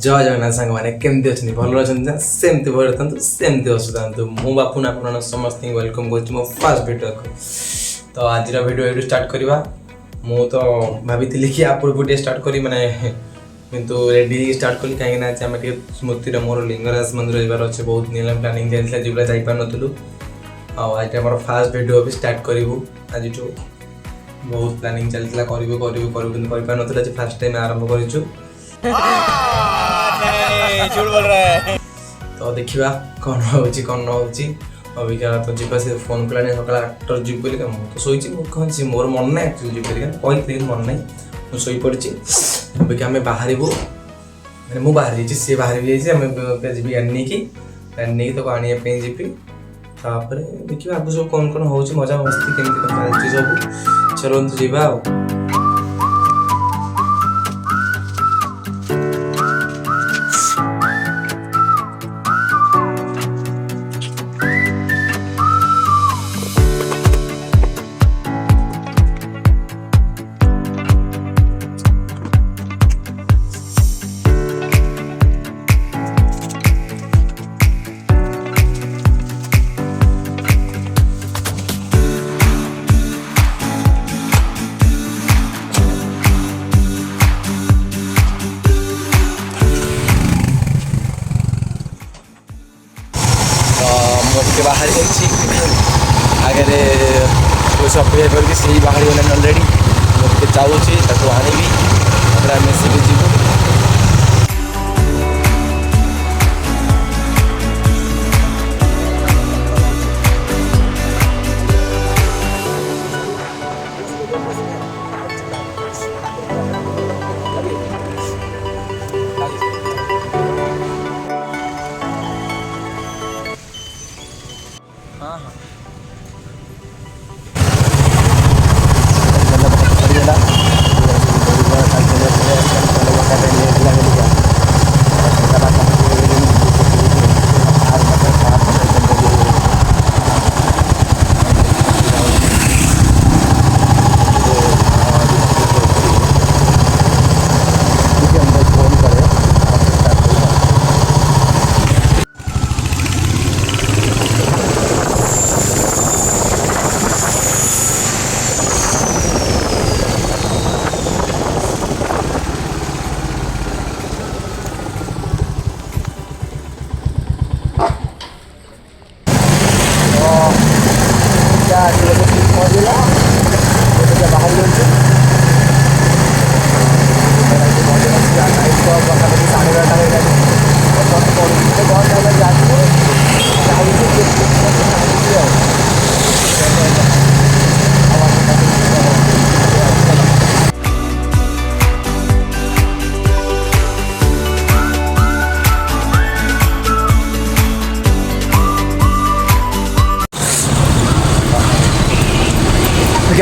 जय जगन्नाथ सांग मैंने केमती अच्छे भल अच्छा सेमती भल था सेमती असुता मु बापुन आप समस्त वेलकम कर फर्स्ट वीडियो को। तो आज वीडियो ये स्टार्ट करवा मु तो भाभी कि आप पूर्व स्टार्ट करी मैंने किंतु रेडी स्टार्ट कली कहीं स्मृति मोर लिंगराज मंदिर जाबार अच्छे बहुत दिन प्लानिंग चलता जो जापार नुँ आज आम फास्ट वीडियो भी स्टार्ट करूँ आज बहुत प्लानिंग चलता कर फास्ट टाइम आरंभ करूँ झूठ बोल रहा है। तो देखा कौन होची कौन न होची अबिका तो जीवा से फोन कलानी सकाल 8 जीव बोली तो शोची कौन मोर मन ना एक्चुअली जीव कही मन ना मुझे शोई पड़ी अबिका आम बाहर मैंने मुझे बाहर जाइए सी बाहर भी जाइए जी गाड़ी नहीं तो आने जी तापर देखिए आगे सब कौन कौन हो मजा मस्ती केमी सब चलते जीवा बाहर आगे कुछ अपेक्षा करके सी बाहर गलानी अलरेडी मुझे चाहूँगी आनबी आम सी जीव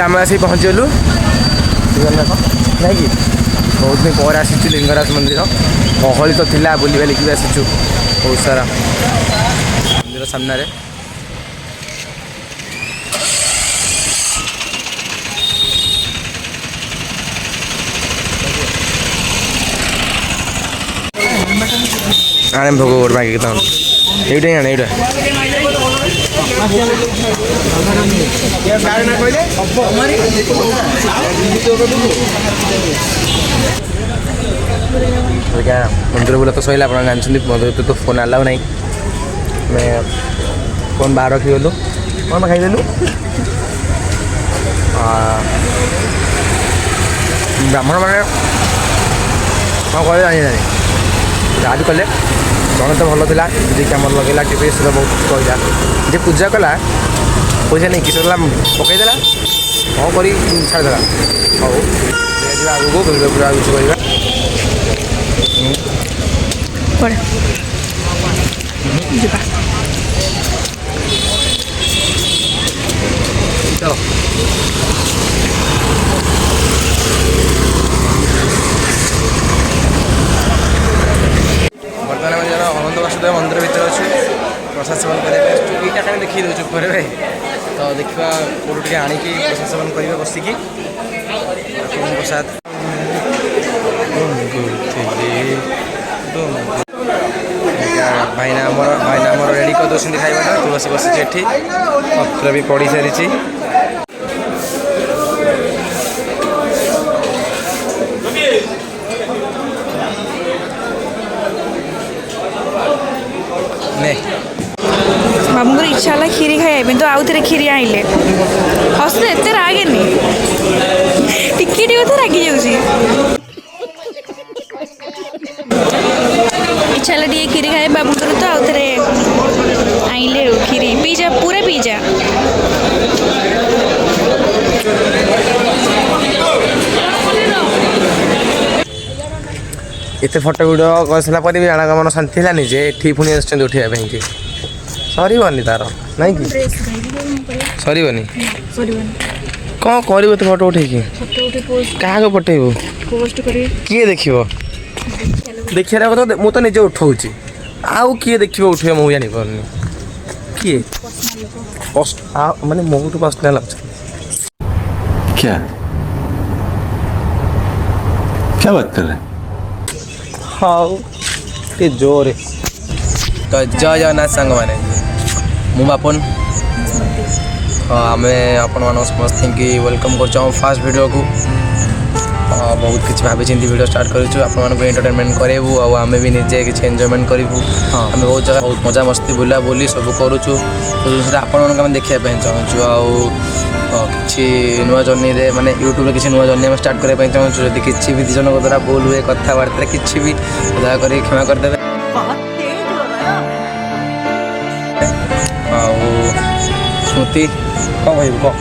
आम आसी पहुँचलु नहीं कि बहुत दिन पर आसी लिंगराज मंदिर गहली तो थिला बुली बालिकी आसीचु बहुत सारा मंदिर सामने आने भोग गोट मागे ये आने ये मंदिर बोला तो सही आप जानते मंदिर तो फोन आलाउ नहीं मैं फोन बाहर रखी गलु कौन खाईदेलु ब्राह्मण मैंने कौन कह जानी जानी जहाँ भी कले जन तो भल था जी कम लगेगा टी बहुत कहला जी पूजा कला पैसा नहीं किस पकईदेला कौन कर छाड़देला हूँ आगे पूरा कुछ ଯିବା। ଚାଲ ବର୍ତ୍ତମାନ ଆମେ ଜଣେ ଅନନ୍ତ ବାସୁଦେବ ମନ୍ଦିର ଭିତରେ ଅଛୁ ପ୍ରସାଦ ସେବନ କରିବା ପାଇଁ ଆସିଛୁ। ଏଇଟା କାହିଁ ଦେଖେଇ ଦେଉଛୁ ଉପରେ ଭାଇ ତ ଦେଖିବା କେଉଁଠୁ ଟିକେ ଆଣିକି ପ୍ରସାଦ ସେବନ କରିବା ବସିକି ପ୍ରସାଦ ଭାଇନା ଆମର ରେଡ଼ି କରିଦେଉଛନ୍ତି ଖାଇବାଟା। ତୁଳସୀ ବସିଛି ଏଠି ପତ୍ର ବି ପଡ଼ି ସାରିଛି। ମାମୁଙ୍କର ଇଚ୍ଛା ହେଲା କ୍ଷୀରି ଖାଇବା ପାଇଁ ତ ଆଉ ଥରେ କ୍ଷୀରି ଆଣିଲେ। ହସିଲେ ଏତେ ରାଗେନି, ଟିକେ ଟିକେ ତ ରାଗି ଯାଉଛି। ଇଚ୍ଛା ହେଲା ଟିକେ କ୍ଷୀରି ଖାଇବା ବାବୁଙ୍କର ତ ଆଉ ଥରେ ଆଣିଲେ ଆଉ କ୍ଷୀରି। ପିଜା ପୁରା ପିଜା। ଏତେ ଫଟୋ ଭିଡ଼ିଓ କରିସାରିଲା ପରେ ବି ଆଣାଗମନ ଶାନ୍ତି ହେଲାନି ଯେ ଏଠି ପୁଣି ଆସିଛନ୍ତି ଉଠିବା ପାଇଁକି। ସରିବନି ତାର ନାଇଁ କି? ସରିବନି କ'ଣ କରିବୁ ଏତେ ଫଟୋ ଉଠେଇକି? କାହାକୁ ପଠେଇବୁ? କିଏ ଦେଖିବ? ଦେଖିବାର କଥା ମୁଁ ତ ନିଜେ ଉଠଉଛି, ଆଉ କିଏ ଦେଖିବ ଉଠିବ ମୁଁ ଜାଣିପାରୁନି। କିଏ ମାନେ ମୋଠୁ ପର୍ସନାଲ ଅଛନ୍ତି? क्या क्या बात कर रहे हैं? ହଉ ଟିକେ ଜୋରେ। ତ ଜୟ ଜଗନ୍ନାଥ ସାଙ୍ଗମାନେ, ମୁଁ ବାପନ। ଆମେ ଆପଣମାନଙ୍କୁ ସମସ୍ତଙ୍କୁ ୱେଲକମ୍ କରୁଛୁ ଆମ ଫାର୍ଷ୍ଟ ଭିଡ଼ିଓକୁ। ବହୁତ କିଛି ଭାବିଚିନ୍ତି ଭିଡ଼ିଓ ଷ୍ଟାର୍ଟ କରିଛୁ, ଆପଣମାନଙ୍କୁ ଏଣ୍ଟରଟେନମେଣ୍ଟ କରାଇବୁ ଆଉ ଆମେ ବି ନିଜେ କିଛି ଏନ୍ଜୟମେଣ୍ଟ କରିବୁ। ଆମେ ବହୁତ ଜାଗା ବହୁତ ମଜାମସ୍ତି ବୁଲାବୁଲି ସବୁ କରୁଛୁ। ସେ ଜିନିଷଟା ଆପଣମାନଙ୍କୁ ଆମେ ଦେଖିବା ପାଇଁ ଚାହୁଁଛୁ। ଆଉ କିଛି ନୂଆ ଜର୍ଣ୍ଣିରେ ମାନେ ୟୁଟ୍ୟୁବରେ କିଛି ନୂଆ ଜର୍ଣ୍ଣି ଆମେ ଷ୍ଟାର୍ଟ କରିବା ପାଇଁ ଚାହୁଁଛୁ। ଯଦି କିଛି ବି ଦୁଇ ଜଣଙ୍କ ଦ୍ୱାରା ଭୁଲ ହୁଏ କଥାବାର୍ତ୍ତାରେ କିଛି ବି ଦୟାକରି କ୍ଷମା କରିଦେବେ। ଆଉ ସ୍ମୃତି କ'ଣ କହିବୁ କହ?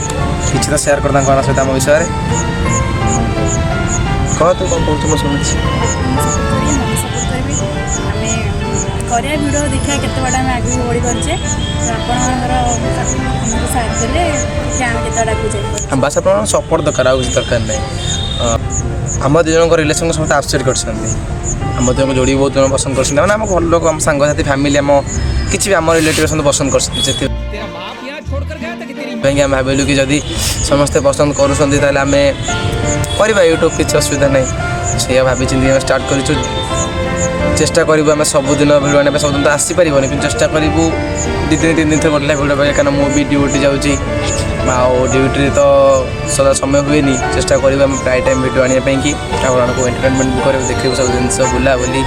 କିଛି ତ ସେୟାର କରିଥାନ୍ତି କ'ଣ ସହିତ ଆମ ବିଷୟରେ କହ। ତୁ କ'ଣ କହୁଛୁ ମୁଁ ଶୁଣୁଛି। ଆମେ କରିବା ଭିଡ଼ିଓ ଦେଖିବା କେତେ ବାଟ ଆମେ ଆଗକୁ ବଢ଼ିପାରୁଛେ। ଆପଣଙ୍କର ଆମକୁ ସାଥ ଦେଲେ ଆମେ କେତେ ବାଟ ଆଗକୁ ଯାଇପାରୁଛୁ। ବାସ୍ ଆପଣଙ୍କର ସପୋର୍ଟ ଦରକାର, ଆଉ କିଛି ଦରକାର ନାହିଁ। ଆମ ଦୁଇ ଜଣଙ୍କ ରିଲେସନ୍କୁ ସମସ୍ତେ ଆପ୍ରିସିଏଟ୍ କରିଛନ୍ତି। ଆମ ଦୁଇ ଜଣଙ୍କୁ ଯୋଡ଼ିକି ବହୁତ ଜଣ ପସନ୍ଦ କରିଛନ୍ତି। ମାନେ ଆମ ଘର ଲୋକ, ଆମ ସାଙ୍ଗସାଥି, ଫ୍ୟାମିଲି, ଆମ କିଛି ବି ଆମ ରିଲେଟିଭ୍ ସମସ୍ତେ ପସନ୍ଦ କରିଛନ୍ତି। ସେଥିପାଇଁ ଆମେ ଭାବିଲୁ କି ଯଦି ସମସ୍ତେ ପସନ୍ଦ କରୁଛନ୍ତି ତାହେଲେ ଆମେ କରିବା ୟୁଟ୍ୟୁବ୍, କିଛି ଅସୁବିଧା ନାହିଁ। ସେଇଆ ଭାବିଚିନ୍ତି ଆମେ ଷ୍ଟାର୍ଟ କରିଛୁ। ଚେଷ୍ଟା କରିବୁ ଆମେ ସବୁଦିନ ଭିଡ଼ିଓ ଆଣିବା ପାଇଁ। ସବୁଦିନ ତ ଆସିପାରିବନି କିନ୍ତୁ ଚେଷ୍ଟା କରିବୁ 2 ଦିନ 3 ଦିନ ଥରେ ଗଲେ ଭିଡ଼ିଓ ପାଇଁ। କାରଣ ମୁଁ ବି ଡ୍ୟୁଟି ଯାଉଛି ଆଉ ଡ୍ୟୁଟିରେ ତ ସଦା ସମୟ ହୁଏନି। ଚେଷ୍ଟା କରିବୁ ଆମେ ପ୍ରାୟ ଟାଇମ୍ ଭିଡ଼ିଓ ଆଣିବା ପାଇଁକି। ଆପଣଙ୍କୁ ଏଣ୍ଟରଟେନମେଣ୍ଟ ବି କରିବୁ, ଦେଖିବୁ ସବୁ ଜିନିଷ ବୁଲାବୁଲି।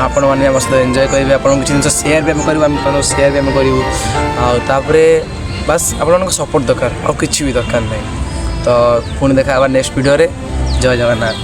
ଆପଣମାନେ ଆମ ସହିତ ଏନ୍ଜୟ କରିବେ। ଆପଣଙ୍କୁ କିଛି ଜିନିଷ ସେୟାର ବି ଆମେ କରିବୁ, ଆମେ ସେୟାର ବି ଆମେ କରିବୁ। ଆଉ ତାପରେ ବାସ୍ ଆପଣଙ୍କ ସପୋର୍ଟ ଦରକାର, ଆଉ କିଛି ବି ଦରକାର ନାହିଁ। ତ ପୁଣି ଦେଖା ହେବା ନେକ୍ସଟ ଭିଡ଼ିଓରେ। ଜୟ ଜଗନ୍ନାଥ।